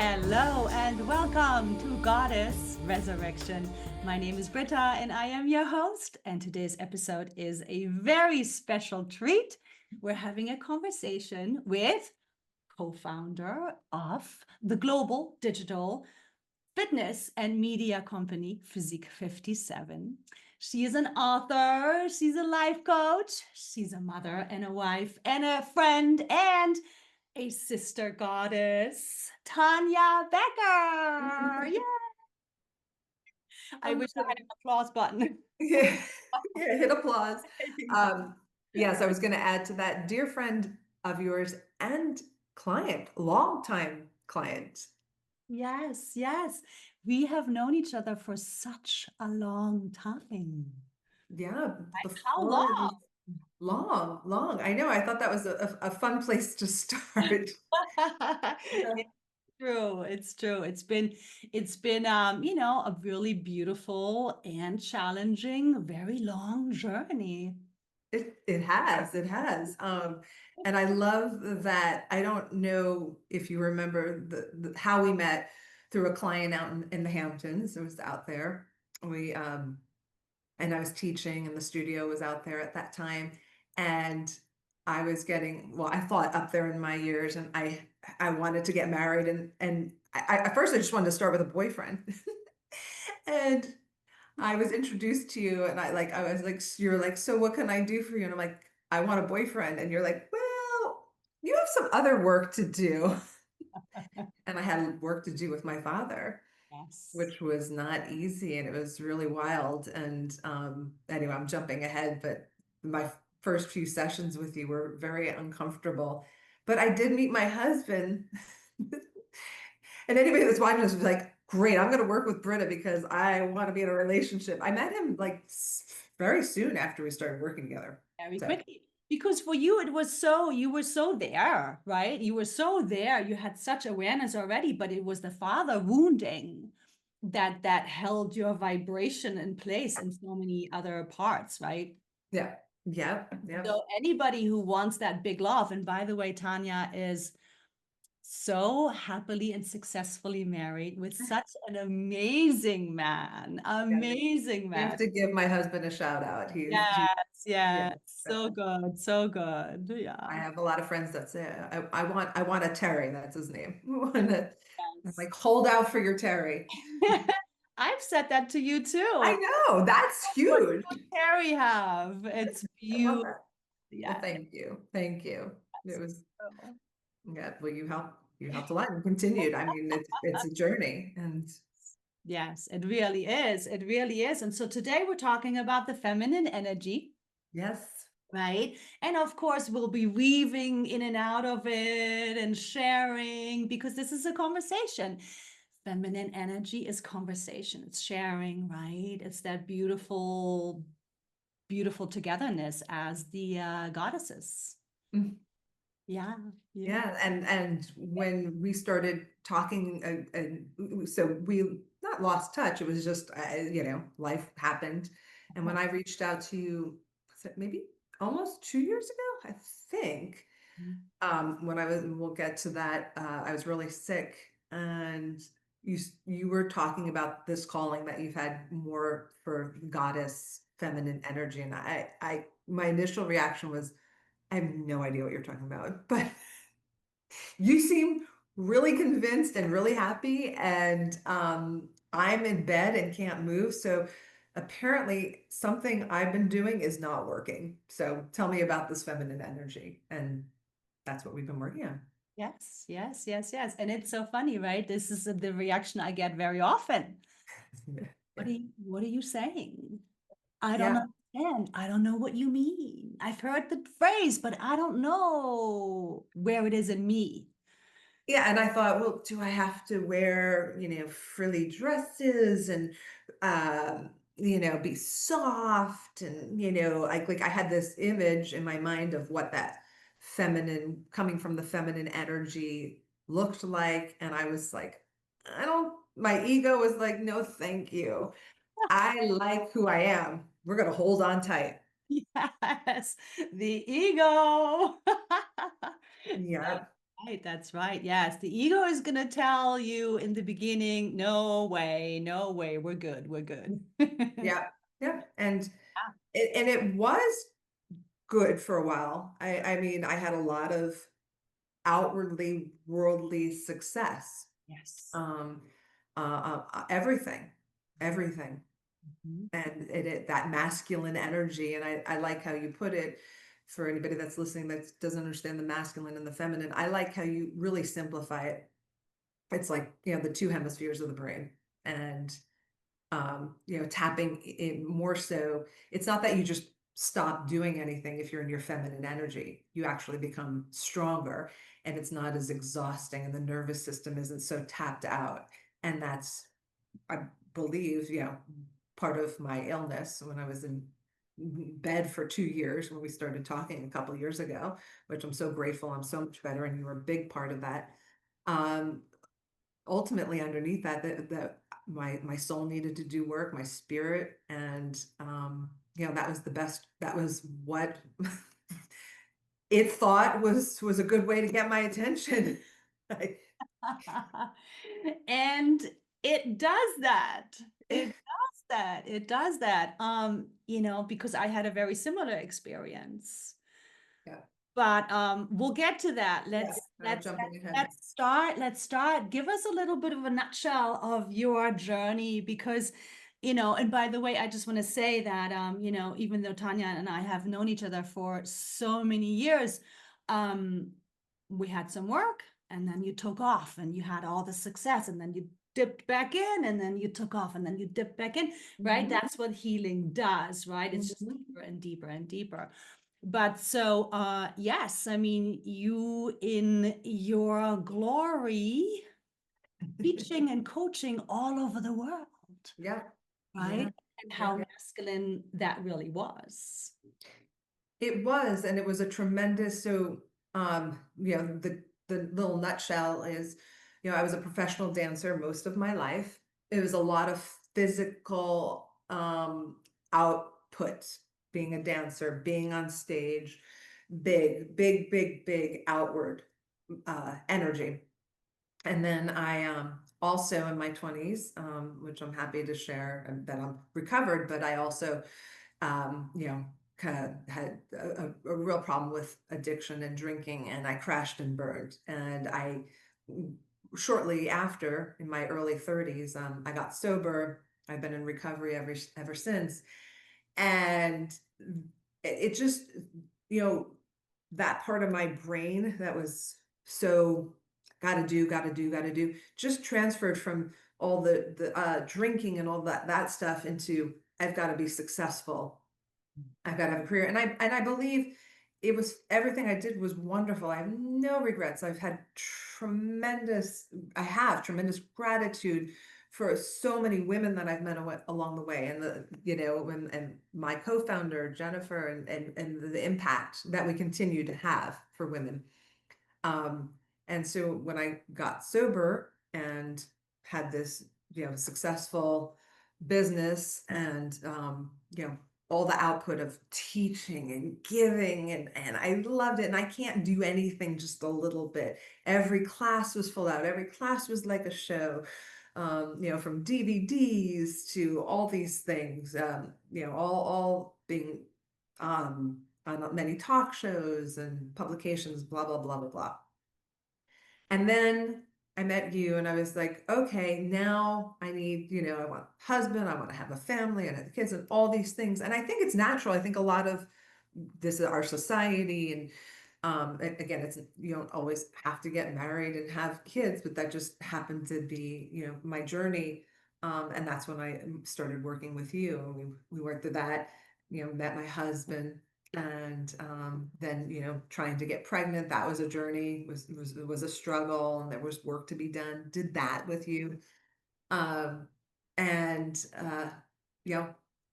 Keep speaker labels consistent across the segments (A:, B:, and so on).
A: Hello and welcome to Goddess Resurrection. My name is Britta and I am your host. And today's episode is a very special treat. We're having a conversation with co-founder of the global digital fitness and media company, Physique 57. She is an author, she's a life coach, she's a mother and a wife and a friend and a sister goddess, Tanya Becker. Yeah. I wish I had an applause button.
B: Yeah, hit applause. Yes, I was going to add to that, dear friend of yours and client, longtime client.
A: Yes, yes. We have known each other for such a long time.
B: Yeah,
A: How
B: before it was
A: long?
B: long. I know. I thought that was a fun place to start. Yeah.
A: It's true. It's true. It's been a really beautiful and challenging, very long journey.
B: It has, it has. And I love that. I don't know if you remember how we met through a client out in the Hamptons. It was out there. We and I was teaching and the studio was out there at that time. And I was getting, well, I thought up there in my years and I wanted to get married and at first I just wanted to start with a boyfriend. And I was introduced to you and I was like, you're like, so what can I do for you? And I'm like, I want a boyfriend. And you're like, well, you have some other work to do. And I had work to do with my father,
A: Yes.
B: which was not easy and it was really wild. And anyway, I'm jumping ahead, but my first few sessions with you were very uncomfortable. But I did meet my husband. And anybody that's watching this was like, great, I'm going to work with Britta because I want to be in a relationship. I met him like very soon after we started working together.
A: Very
B: So,
A: quickly. Because for you, it was so, you were so there, right? You were so there. You had such awareness already, but it was the father wounding that held your vibration in place in so many other parts, right?
B: yeah, yeah, yeah.
A: So anybody who wants that big love, and by the way, Tanya is so happily and successfully married with such an amazing man,
B: Yeah.
A: amazing
B: You have
A: man.
B: to give my husband a shout out.
A: Yes,
B: Yeah.
A: yes, so good, so good.
B: I
A: Yeah.
B: have a lot of friends that say, I want a Terry. That's his name. I'm
A: Yes.
B: like, hold out for your Terry.
A: I've said that to you
B: I
A: too.
B: know. That's
A: What
B: huge.
A: would Carrie have? It's
B: I love
A: beautiful.
B: that. Well,
A: Yeah.
B: thank you. Thank you. It was,
A: So,
B: yeah, well, you helped a lot and continued. I mean, it's a journey and
A: yes, it really is. It really is. And so today we're talking about the feminine energy,
B: yes.
A: right? And of course, we'll be weaving in and out of it and sharing because this is a conversation. Feminine energy is conversation, it's sharing, right? It's that beautiful, beautiful togetherness as the goddesses.
B: Mm.
A: Yeah, yeah.
B: Yeah, and when we started talking, so we not lost touch. It was just, life happened. And when I reached out to you, was it maybe almost 2 years ago, I think, when we'll get to that. I was really sick, and you were talking about this calling that you've had more for goddess feminine energy, and my initial reaction was, I have no idea what you're talking about, but you seem really convinced and really happy, and I'm in bed and can't move. So apparently something I've been doing is not working. So tell me about this feminine energy. And that's what we've been working on.
A: Yes, yes, yes, yes. And it's so funny, right? This is the reaction I get very often.
B: Yeah.
A: What are you saying? I don't
B: Yeah.
A: understand. I don't know what you mean. I've heard the phrase, but I don't know where it is in me.
B: Yeah, and I thought, well, do I have to wear, frilly dresses and be soft and like I had this image in my mind of what that feminine coming from the feminine energy looked like, and I was like, I don't, my ego was like, no, thank you. I like who I am. We're gonna hold on tight.
A: Yes, the ego.
B: Yeah.
A: right. That's right. Yes. The ego is going to tell you in the beginning, no way, no way. We're good. We're good.
B: Yeah. Yeah. And it was good for a while. I mean, I had a lot of outwardly worldly success.
A: Yes.
B: Um, everything, everything.
A: Mhm.
B: And that masculine energy. And I like how you put it for anybody that's listening that doesn't understand the masculine and the feminine. I like how you really simplify it. It's like, the two hemispheres of the brain. And tapping in more so, it's not that you just stop doing anything if you're in your feminine energy. You actually become stronger and it's not as exhausting and the nervous system isn't so tapped out. And that's, I believe, part of my illness when I was in bed for 2 years when we started talking a couple of years ago, which I'm so grateful. I'm so much better, and you were a big part of that. Um, Ultimately underneath that, my soul needed to do work, my spirit, and that was the best. That was what it thought was a good way to get my attention.
A: And it does that. It does that. It does that. Because I had a very similar experience.
B: Yeah,
A: But we'll get to that.
B: yeah, jumping ahead.
A: Let's start. Give us a little bit of a nutshell of your journey, because and by the way, I just want to say that even though Tanya and I have known each other for so many years, um, we had some work, and then you took off and you had all the success, and then you dipped back in, and then you took off, and then you dipped back in, right?
B: Mhm.
A: That's what healing does, right? It's just
B: Mhm.
A: deeper and deeper and deeper. But so, yes, I mean, you in your glory, teaching and coaching all over the world,
B: Yeah, yeah,
A: right? And
B: yeah.
A: how masculine that really was.
B: It was, and it was a tremendous, the little nutshell is, I was a professional dancer most of my life. It was a lot of physical output, being a dancer, being on stage, big, big, big, big outward energy. And then I also in my 20s, which I'm happy to share, that I'm recovered, but I also kind of had a real problem with addiction and drinking, and I crashed and burned. And I, shortly after, in my early 30s, I got sober. I've been in recovery ever since. And it just, you know, that part of my brain that was so gotta do, gotta do, gotta do, just transferred from all the drinking and all that stuff into I've got to be successful. I've got to have a career. And I believe it was everything I did was wonderful. I have no regrets. I have tremendous gratitude for so many women that I've met along the way, and and my co-founder Jennifer, and the impact that we continue to have for women. Um, and so when I got sober and had this, successful business, and, all the output of teaching and giving, and I loved it. And I can't do anything just a little bit. Every class was full out. Every class was like a show, from DVDs to all these things, all being, on many talk shows and publications, blah, blah, blah, blah, blah. And then I met you and I was like, okay, now I need, I want a husband, I want to have a family and have kids and all these things. And I think it's natural. I think a lot of this is our society. And again, you don't always have to get married and have kids, but that just happened to be, my journey. And that's when I started working with you. And we worked through that, met my husband, and then trying to get pregnant, that was a journey, was a struggle, and there was work to be done. Did that with you. um and you know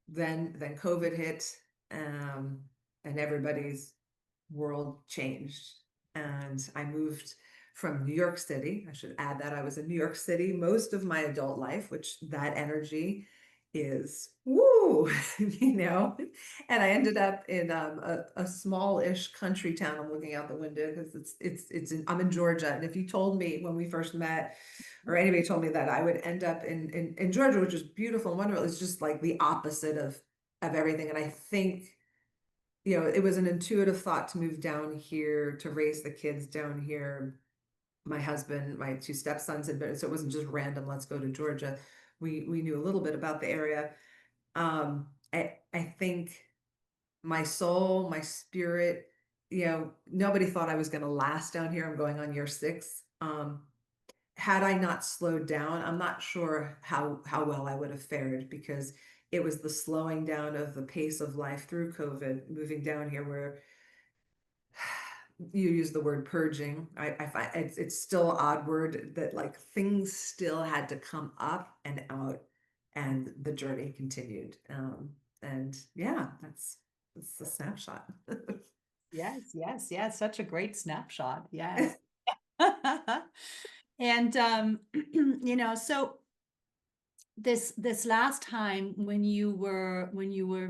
B: then COVID hit, and everybody's world changed, and I moved from New York City. I should add that I was in New York City most of my adult life, which that energy is woo, and I ended up in a small-ish country town. I'm looking out the window because I'm in Georgia. And if you told me when we first met, or anybody told me that I would end up in Georgia, which is beautiful and wonderful, it's just like the opposite of everything. And I think, it was an intuitive thought to move down here, to raise the kids down here. My husband, my two stepsons had been, so it wasn't just random, let's go to Georgia. We knew a little bit about the area. I think my soul, my spirit, nobody thought I was going to last down here. I'm going on year 6. Had I not slowed down, I'm not sure how well I would have fared, because it was the slowing down of the pace of life through COVID, moving down here where you use the word purging. I find it's still an odd word, that like things still had to come up and out, and the journey continued. And yeah, that's the snapshot.
A: Yes, yes, yes. Such a great snapshot. Yes. And so this last time when you were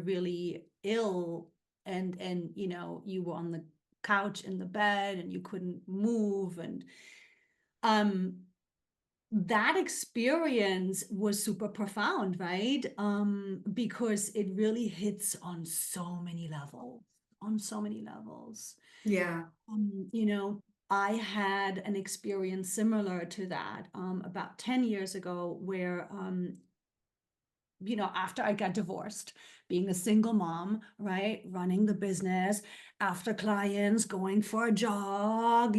A: really ill, and you were on the couch in the bed and you couldn't move, and um that experience was super profound, right? Because it really hits on so many levels, on so many levels.
B: Yeah.
A: You know, I had an experience similar to that about 10 years ago, where after I got divorced, being a single mom, right, running the business, after clients, going for a jog,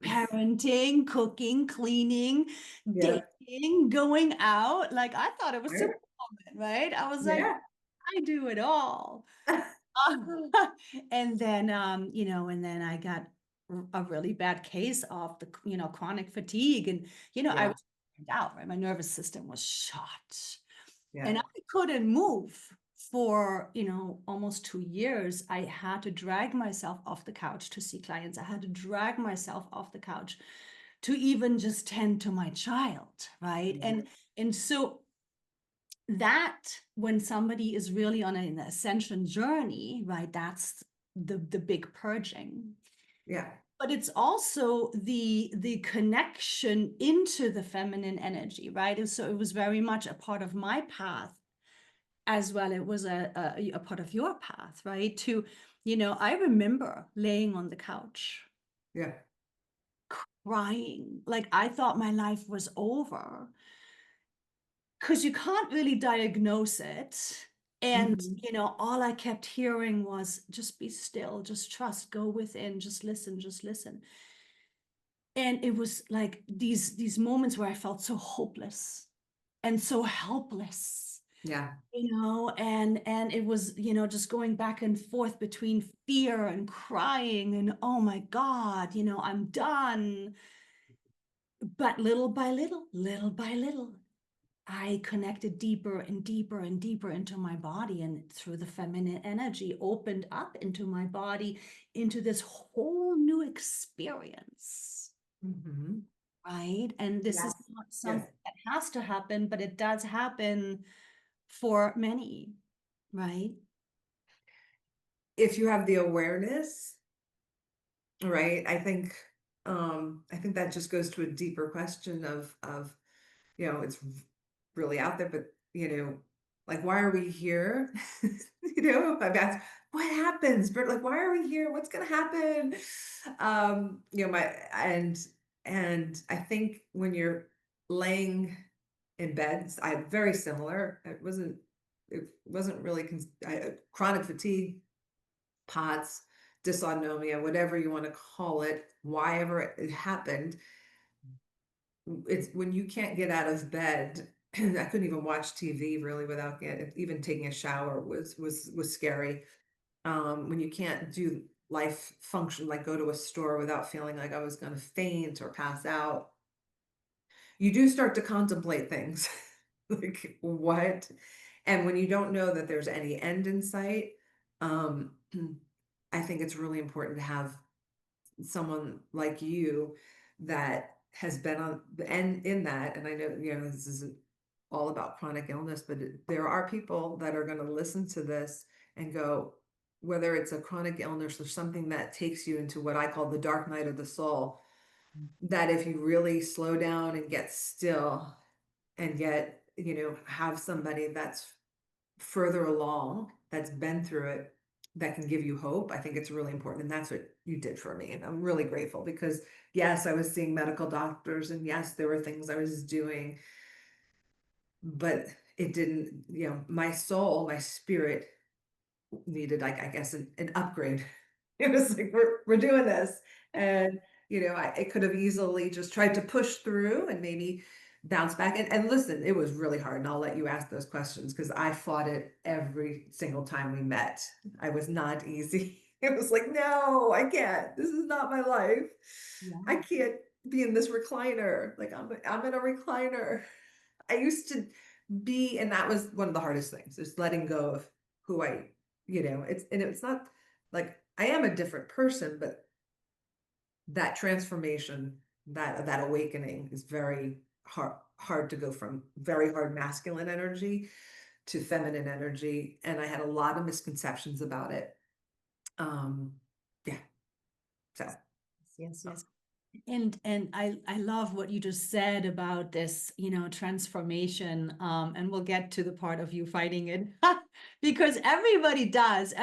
A: parenting, cooking, cleaning,
B: Yeah.
A: dating, going out. Like, I thought it was
B: Right.
A: Superwoman, right? I was like,
B: Yeah.
A: I do it all. And then, and then I got a really bad case of the, chronic fatigue. And, I
B: Yeah.
A: was burned out, right? My nervous system was shot.
B: Yeah.
A: And I couldn't move for, almost 2 years. I had to drag myself off the couch to see clients. I had to drag myself off the couch to even just tend to my child, right? And so that, when somebody is really on an ascension journey, right, that's the big purging.
B: Yeah.
A: But it's also the connection into the feminine energy, right? And so it was very much a part of my path as well. It was a part of your path, right? I remember laying on the couch
B: Yeah.
A: crying, like I thought my life was over, because you can't really diagnose it. And,
B: Mhm.
A: all I kept hearing was, just be still, just trust, go within, just listen, just listen. And it was like these moments where I felt so hopeless and so helpless,
B: Yeah.
A: and it was, just going back and forth between fear and crying and, oh my God, I'm done. But little by little, I connected deeper and deeper and deeper into my body, and through the feminine energy opened up into my body, into this whole new experience,
B: Mhm.
A: right? And this is
B: Yes.
A: not
B: Yes.
A: something that has to happen, but it does happen for many, right?
B: If you have the awareness, right, I think that just goes to a deeper question of it's really out there, but like, why are we here? That's what happens, but like, why are we here? What's gonna happen? My and I think when you're laying in bed, I very similar. It wasn't really chronic fatigue, POTS, dysautonomia, whatever you want to call it, why ever it happened. It's when you can't get out of bed. I couldn't even watch TV really without even taking a shower was scary. When you can't do life function, like go to a store without feeling like I was going to faint or pass out, you do start to contemplate things like what. And when you don't know that there's any end in sight, um, I think it's really important to have someone like you that has been on the end in that. And I know, this is all about chronic illness, but there are people that are going to listen to this and go, whether it's a chronic illness or something that takes you into what I call the dark night of the soul, that if you really slow down and get still and get, have somebody that's further along, that's been through it, that can give you hope, I think it's really important. And that's what you did for me. And I'm really grateful because yes, I was seeing medical doctors and yes, there were things I was doing, but it didn't, my soul, my spirit needed, like, I guess, an upgrade. It was like, we're doing this. And, I could have easily just tried to push through and maybe bounce back. And listen, it was really hard. And I'll let you ask those questions because I fought it every single time we met. I was not easy. It was like, no, I can't. This is not my life. I can't be in this recliner. Like I'm in a recliner. I used to be, and that was one of the hardest things, is letting go of who it's not like I am a different person, but that transformation, that awakening is very hard to go from very hard masculine energy to feminine energy. And I had a lot of misconceptions about it. Yeah. So.
A: Yes. And I love what you just said about this, transformation. And we'll get to the part of you fighting it because everybody does,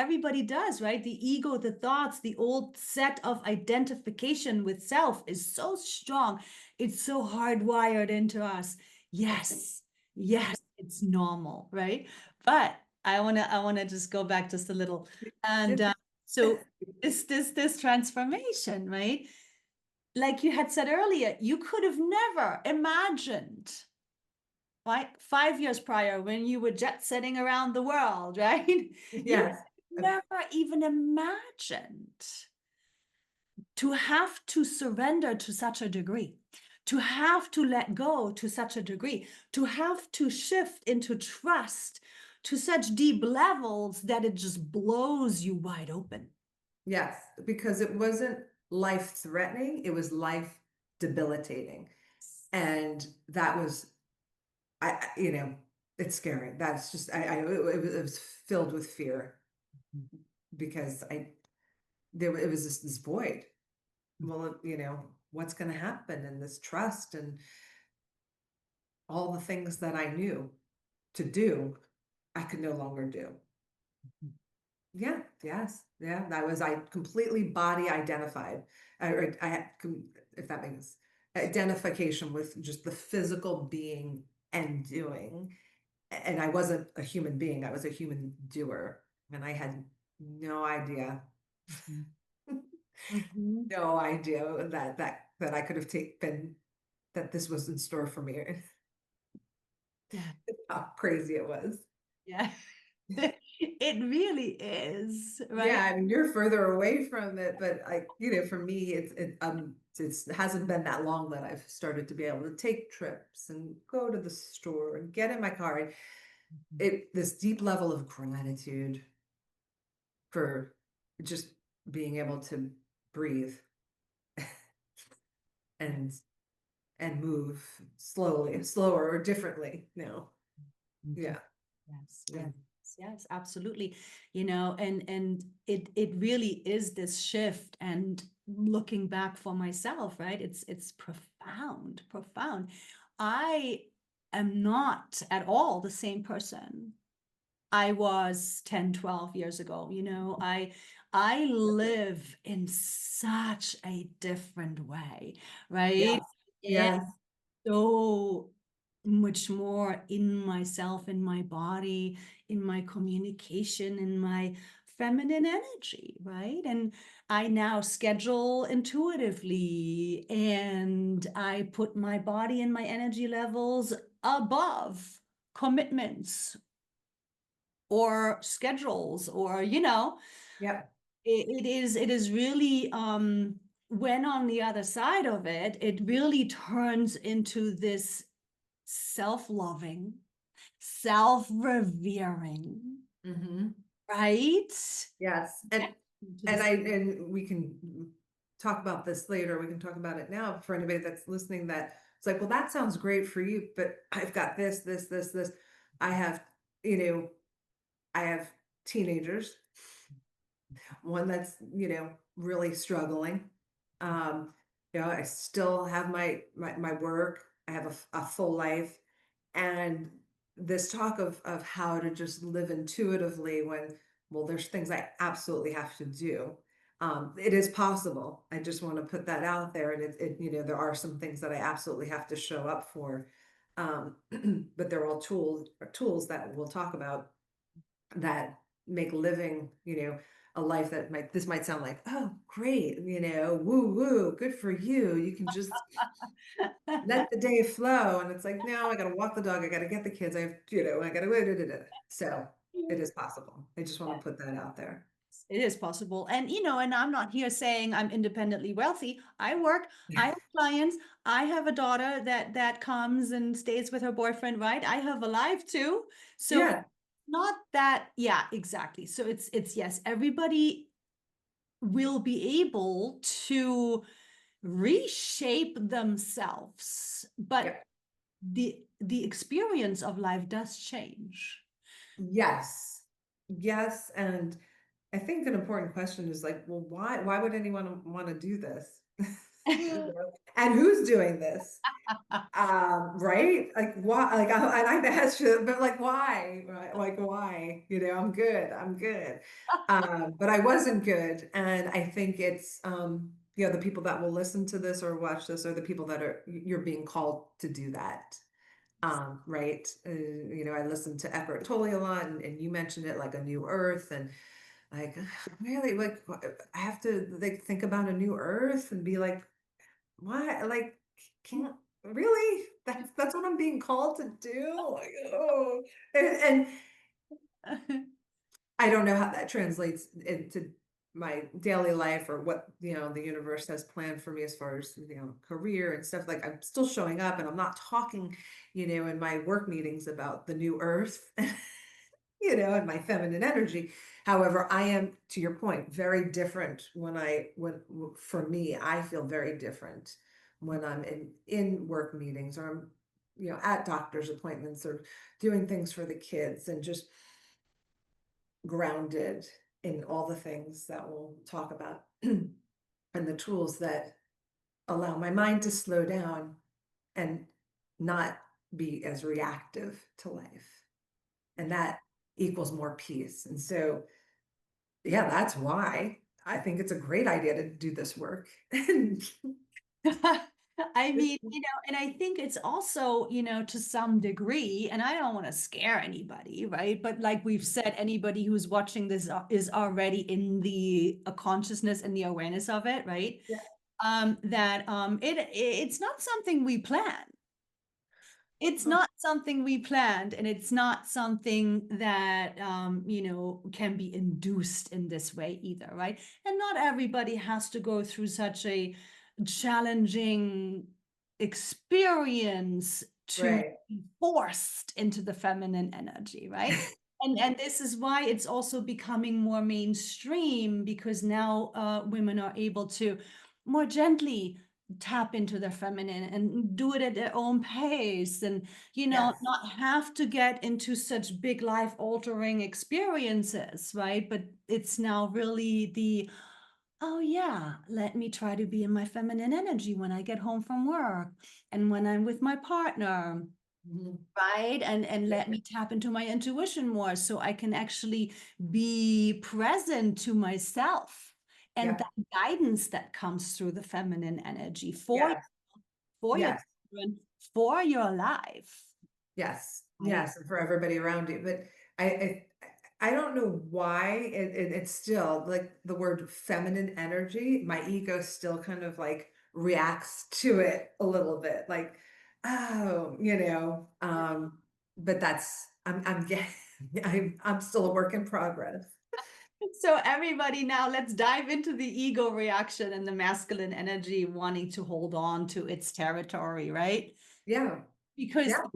A: right? The ego, the thoughts, the old set of identification with self is so strong. It's so hardwired into us. Yes, it's normal, right? But I wanna just go back just a little. And so this transformation, right? Like you had said earlier, you could have never imagined, right? 5 years prior when you were jet setting around the world, right?
B: Yes.
A: You never even imagined to have to surrender to such a degree, to have to let go to such a degree, to have to shift into trust to such deep levels that it just blows you wide open.
B: Yes, because it wasn't life threatening, it was life debilitating. And that was, it's scary. That's just, it was filled with fear because it was this void. Well, what's going to happen, and this trust and all the things that I knew to do, I could no longer do. Yeah, yes, yeah. I completely body identified. I had, if that means identification with just the physical being and doing. And I wasn't a human being, I was a human doer. And I had no idea, no idea that I could have taken, that this was in store for me.
A: Yeah.
B: How crazy it was.
A: Yeah. It really is, right?
B: Yeah, I mean, you're further away from it, but for me, it hasn't been that long that I've started to be able to take trips and go to the store and get in my car. This deep level of gratitude for just being able to breathe and move slower or differently now. Yeah.
A: Yes, absolutely. And it really is this shift. And looking back for myself, right? It's profound. I am not at all the same person I was 10, 12 years ago. I live in such a different way, right?
B: Yes.
A: So much more in myself, in my body, in my communication, in my feminine energy, right? And I now schedule intuitively, and I put my body and my energy levels above commitments or schedules, or
B: Yep.
A: it is really when on the other side of it, it really turns into this self-loving, self-revering, right?
B: Yes. And we can talk about this later. We can talk about it now for anybody that's listening that It's like, well, that sounds great for you, but I've got this. I have, you know, I have teenagers, one that's, really struggling. Um, I still have my work. I have a full life. And this talk of how to just live intuitively when, well, there's things I absolutely have to do. It is possible. I just want to put that out there. And there are some things that I absolutely have to show up for. Um, but they're all tools that we'll talk about that make living, a life that might sound like, oh, great, woo woo, good for you. You can just let the day flow. And it's like, no, I got to walk the dog. I got to get the kids. I have, I got to, so it is possible. I just want to put that out there.
A: It is possible. And, and I'm not here saying I'm independently wealthy. I work, I have clients, I have a daughter that comes and stays with her boyfriend, right? I have a life too. So
B: Yeah.
A: not that, yeah, exactly. So it's yes, everybody will be able to reshape themselves,
B: Yeah.
A: but the experience of life does change.
B: Yes. Yes. And I think an important question is like, well, why would anyone want to do this? And who's doing this? Right? Like why? Like I've asked you, but like why? Right? Like why? I'm good. But I wasn't good, and I think it's the people that will listen to this or watch this are the people that you're being called to do that. Right? I listened to Eckhart Tolle a lot, and you mentioned it like a new earth, and like really, like I have to like think about a new earth and be like, why? Like, can't really? That's what I'm being called to do. Like, oh, and I don't know how that translates into my daily life or what the universe has planned for me as far as career and stuff. Like I'm still showing up, and I'm not talking, in my work meetings about the new earth, and my feminine energy. However, I am, to your point, very different when for me, I feel very different when I'm in work meetings, or I'm, at doctor's appointments, or doing things for the kids, and just grounded in all the things that we'll talk about and the tools that allow my mind to slow down and not be as reactive to life. And that equals more peace. And so, yeah, that's why I think it's a great idea to do this work.
A: I mean, and I think it's also, to some degree, and I don't want to scare anybody, right? But like we've said, anybody who's watching this is already in the consciousness and the awareness of it, right?
B: Yeah.
A: That it's not something we plan. It's not something we planned, and it's not something that can be induced in this way either, right? And not everybody has to go through such a challenging experience to
B: Right.
A: be forced into the feminine energy, right? And this is why it's also becoming more mainstream, because now women are able to more gently tap into their feminine and do it at their own pace, and
B: Yes.
A: not have to get into such big life altering experiences, right? But it's now really oh yeah, let me try to be in my feminine energy when I get home from work and when I'm with my partner,
B: Mhm.
A: right? And
B: Yeah.
A: let me tap into my intuition more, so I can actually be present to myself and
B: Yeah.
A: that guidance that comes through the feminine energy
B: Yes.
A: for your
B: Yes.
A: children, for your life,
B: Yes,
A: right?
B: yes, and for everybody around you. But I, I, I don't know why it's still like the word feminine energy. My ego still kind of like reacts to it a little bit, like, oh, But I'm getting, I'm still a work in progress.
A: So everybody, now let's dive into the ego reaction and the masculine energy wanting to hold on to its territory, right?
B: Yeah,
A: Because
B: yeah,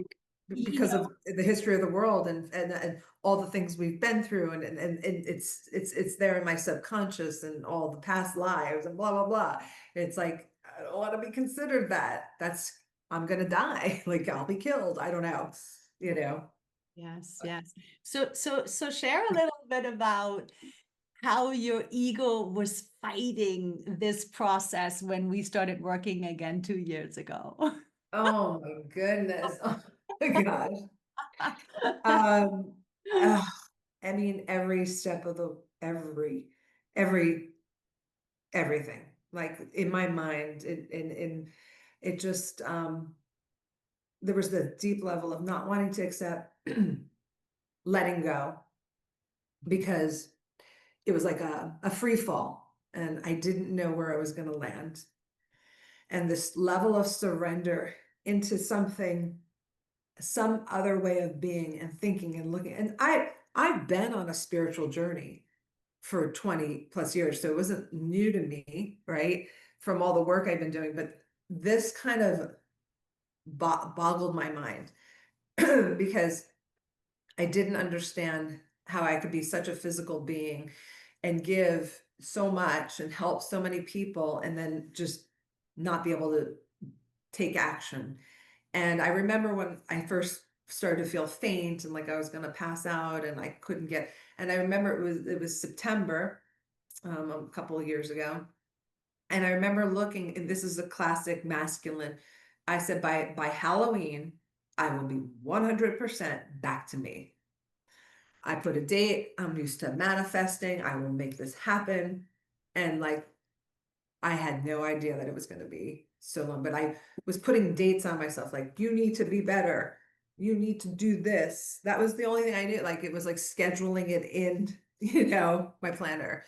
A: you
B: because
A: know,
B: of the history of the world and all the things we've been through, and it's there in my subconscious and all the past lives and blah blah blah. It's like I don't want to be considered that. That's I'm gonna die. Like I'll be killed. I don't know, you know.
A: Yes, yes. So share a little bit about how your ego was fighting this process when we started working again 2 years ago.
B: Oh my goodness. Oh my gosh. Um, ugh, I mean, every step of the every everything. Like in my mind, it just there was the deep level of not wanting to accept letting go because it was like a free fall and I didn't know where I was going to land. And this level of surrender into something, some other way of being and thinking and looking. And I've been on a spiritual journey for 20 plus years. So it wasn't new to me, right? From all the work I've been doing, but this kind of boggled my mind because I didn't understand how I could be such a physical being and give so much and help so many people and then just not be able to take action. And I remember when I first started to feel faint and like I was going to pass out and I couldn't get, and I remember it was September, a couple of years ago. And I remember looking, and this is a classic masculine. I said, by Halloween, I will be 100% back to me. I put a date. I'm used to manifesting. I will make this happen. And like, I had no idea that it was going to be so long, but I was putting dates on myself. Like, you need to be better. You need to do this. That was the only thing I knew. Like, it was like scheduling it in, my planner.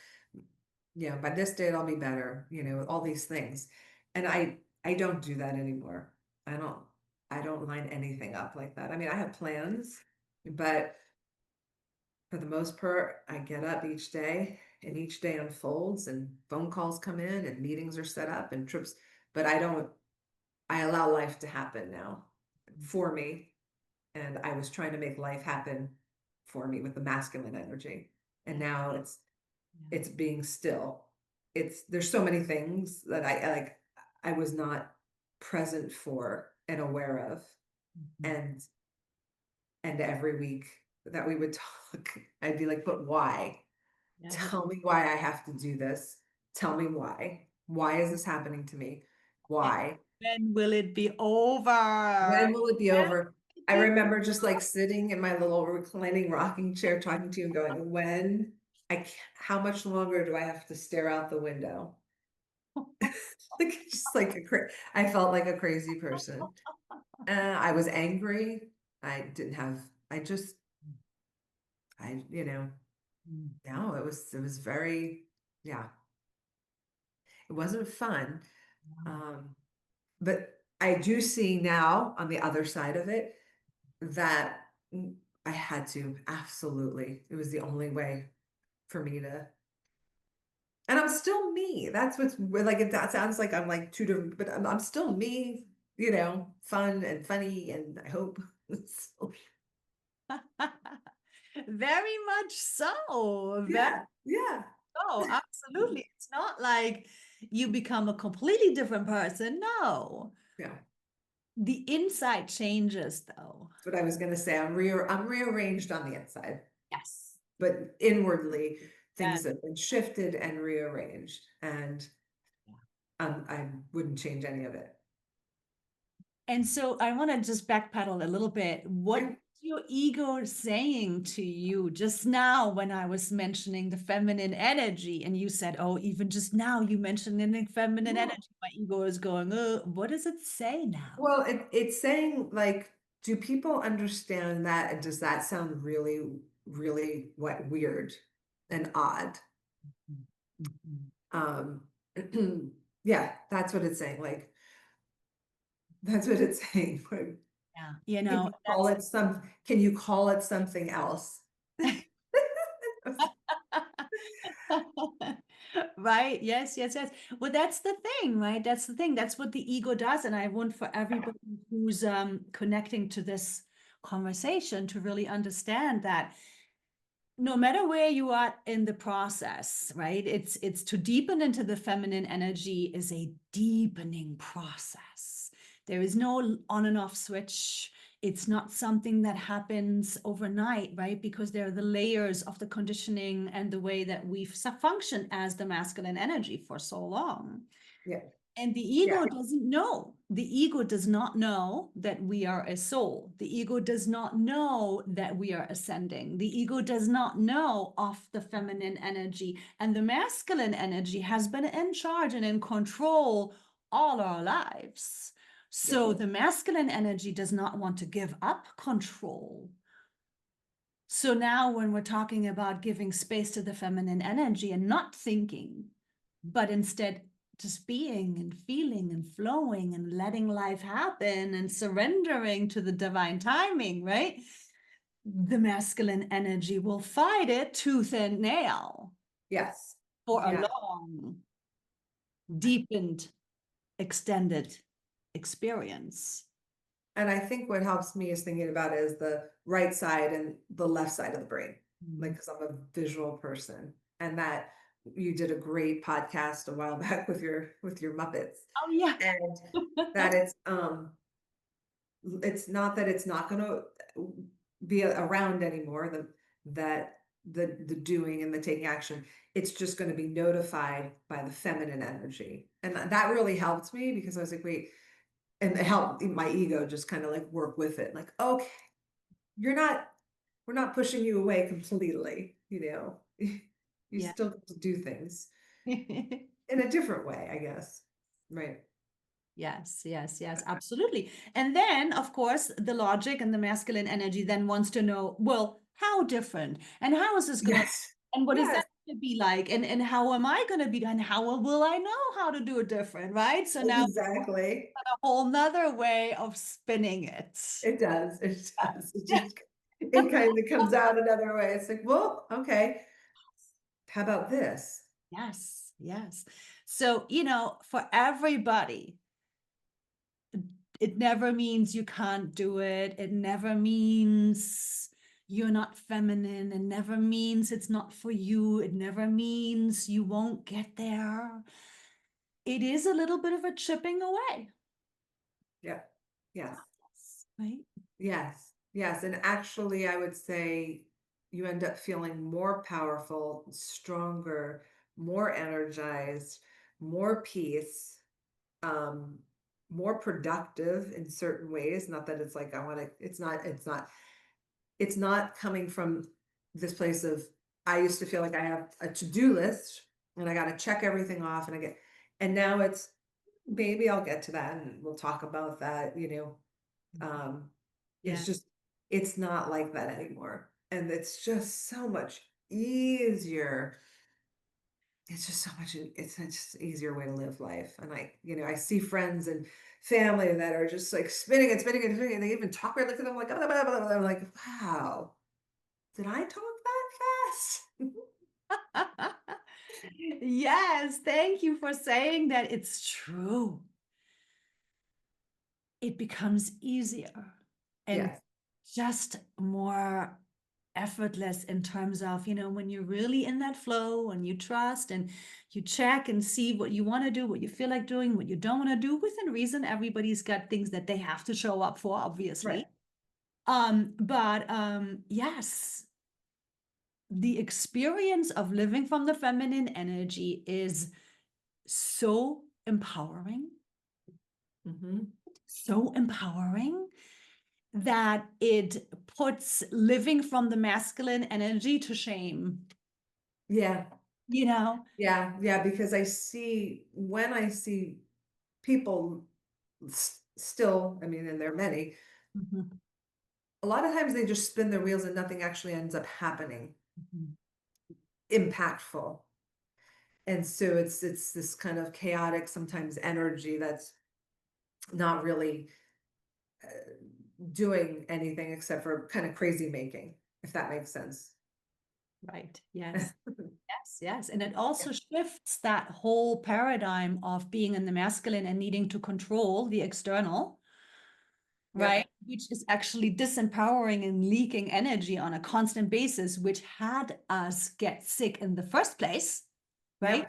B: By this date, I'll be better, all these things. And I don't do that anymore. I don't line anything up like that. I mean, I have plans, but for the most part, I get up each day and each day unfolds and phone calls come in and meetings are set up and trips, but I allow life to happen now for me. And I was trying to make life happen for me with the masculine energy. And now it's being still. There's so many things that I was not present for and aware of. And every week that we would talk, I'd be like, but why?
A: Yeah.
B: Tell me why I have to do this. Tell me why. Why is this happening to me? Why?
A: When will it be over?
B: When will it be over? I remember just like sitting in my little reclining rocking chair talking to you and going, how much longer do I have to stare out the window? Like just like I felt like a crazy person. I was angry. I didn't have, I just, no, it was very, yeah, it wasn't fun. But I do see now on the other side of it that I had to, absolutely. It was the only way for me to, and I'm still me. That's what's like, that sounds like I'm like two different, but I'm still me, fun and funny. And I hope.
A: Very much so.
B: Yeah. Yeah.
A: So, absolutely. It's not like you become a completely different person. No.
B: Yeah.
A: The inside changes though.
B: That's what I was going to say. I'm rearranged on the inside.
A: Yes.
B: But inwardly things
A: Yes.
B: have been shifted and rearranged, and I wouldn't change any of it.
A: And so I want to just backpedal a little bit. What is your ego saying to you just now when I was mentioning the feminine energy and you said, oh, even just now you mentioned the feminine energy, my ego is going, what does it say now?
B: Well, it's saying like, do people understand that? And does that sound really, really weird and odd? Yeah, that's what it's saying. Like, that's what it's saying.
A: Yeah,
B: Can you call it something else?
A: Right. Yes, yes, yes. Well, that's the thing, right? That's the thing. That's what the ego does. And I want for everybody who's connecting to this conversation to really understand that no matter where you are in the process, right? It's to deepen into the feminine energy is a deepening process. There is no on and off switch. It's not something that happens overnight, right? Because there are the layers of the conditioning and the way that we've functioned as the masculine energy for so long.
B: Yeah.
A: And the ego doesn't know. The ego does not know that we are a soul. The ego does not know that we are ascending. The ego does not know of the feminine energy. And the masculine energy has been in charge and in control all our lives. So the masculine energy does not want to give up control. So now when we're talking about giving space to the feminine energy and not thinking, but instead just being and feeling and flowing and letting life happen and surrendering to the divine timing, right? The masculine energy will fight it tooth and nail.
B: Yes.
A: For a long, deepened, extended experience.
B: And I think what helps me is thinking about it is the right side and the left side of the brain, like, because I'm a visual person, and that you did a great podcast a while back with your Muppets.
A: Oh yeah.
B: And that it's not that it's not going to be around anymore, the doing and the taking action. It's just going to be notified by the feminine energy. And that really helped me, because I was like, wait, and it helped my ego just kind of like work with it. Like, okay, we're not pushing you away completely, you still get to do things in a different way, I guess. Right.
A: Yes, absolutely. And then, of course, the logic and the masculine energy then wants to know, well, how different? And how is this going to, and what is that going to be like? And how am I going to be, and how will I know how to do it different, right? So now
B: exactly
A: a whole nother way of spinning it.
B: It does. It kind of comes out another way. It's like, well, okay, how about this?
A: Yes. So, for everybody, it never means you can't do it. It never means you're not feminine. It never means it's not for you. It never means you won't get there. It is a little bit of a chipping away.
B: Yeah. Yes.
A: Right?
B: Yes. And actually, I would say you end up feeling more powerful, stronger, more energized, more peace, more productive in certain ways. Not that it's like, it's not coming from this place of, I used to feel like I have a to-do list and I got to check everything off, and now it's, maybe I'll get to that and we'll talk about that, it's just, it's not like that anymore. And it's just so much easier. It's just so much, it's just an easier way to live life. And I see friends and family that are just like spinning and spinning and spinning, and they even talk, right, look at them like, blah, blah, blah, blah. I'm like, wow, did I talk that fast?
A: Yes, thank you for saying that. It's true. It becomes easier and just more effortless in terms of, when you're really in that flow and you trust and you check and see what you want to do, what you feel like doing, what you don't want to do, within reason. Everybody's got things that they have to show up for, obviously. But yes, the experience of living from the feminine energy is so empowering. So empowering that it puts living from the masculine energy to shame.
B: Yeah.
A: Yeah,
B: because when I see people still, and there are many, a lot of times they just spin their wheels and nothing actually ends up happening impactful. And so it's this kind of chaotic, sometimes energy that's not really doing anything except for kind of crazy making, if that makes sense.
A: Right. Yes. Yes. And it also shifts that whole paradigm of being in the masculine and needing to control the external, right? Which is actually disempowering and leaking energy on a constant basis, which had us get sick in the first place, right?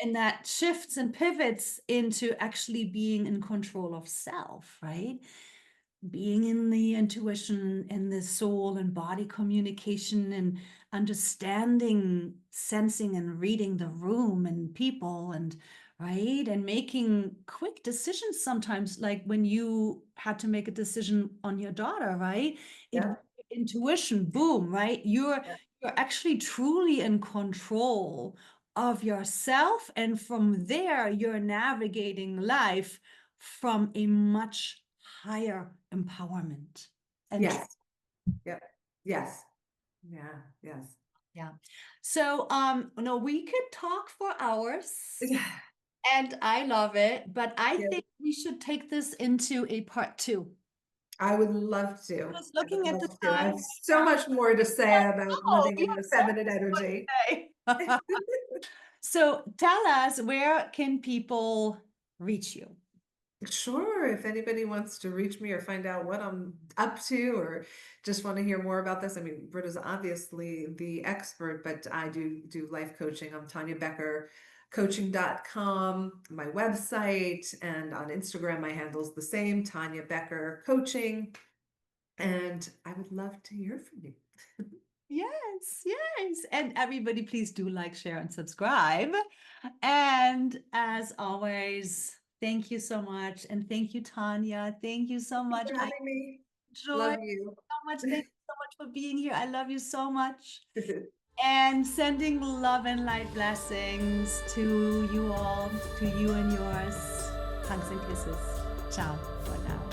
A: and that shifts and pivots into actually being in control of self, right? Being in the intuition and the soul and body communication and understanding, sensing and reading the room and people and right and making quick decisions sometimes, like when you had to make a decision on your daughter, right? It
B: Yeah.
A: intuition, boom, right? You're
B: Yeah.
A: you're actually truly in control of yourself, and from there you're navigating life from a much higher empowerment and
B: Yes. Yep. Yes. Yeah. Yes.
A: yeah. So no, we could talk for hours
B: Yeah.
A: and I love it, but I
B: Yeah.
A: think we should take this into a part 2.
B: I would love to.
A: Just
B: I would
A: looking at the
B: love to. I
A: time
B: have
A: right
B: so
A: now.
B: much more to say about
A: Oh,
B: living
A: you
B: in the
A: have so
B: feminine energy.
A: much to say. So tell us, where can people reach you?
B: Sure, if anybody wants to reach me or find out what I'm up to or just want to hear more about this. I mean, Britta's obviously the expert, but I do life coaching. I'm Tanya Becker, coaching.com, my website, and on Instagram, my handle's the same, Tanya Becker Coaching. And I would love to hear from you.
A: Yes, yes. And everybody, please do like, share, and subscribe. And as always, thank you so much. And thank you, Tanya. Thank you so
B: Thank
A: much.
B: you for
A: I
B: having me.
A: enjoyed
B: Love you.
A: so much. Thank you so much for being here. I love you so much. And sending love and light blessings to you all, to you and yours. Hugs and kisses. Ciao for now.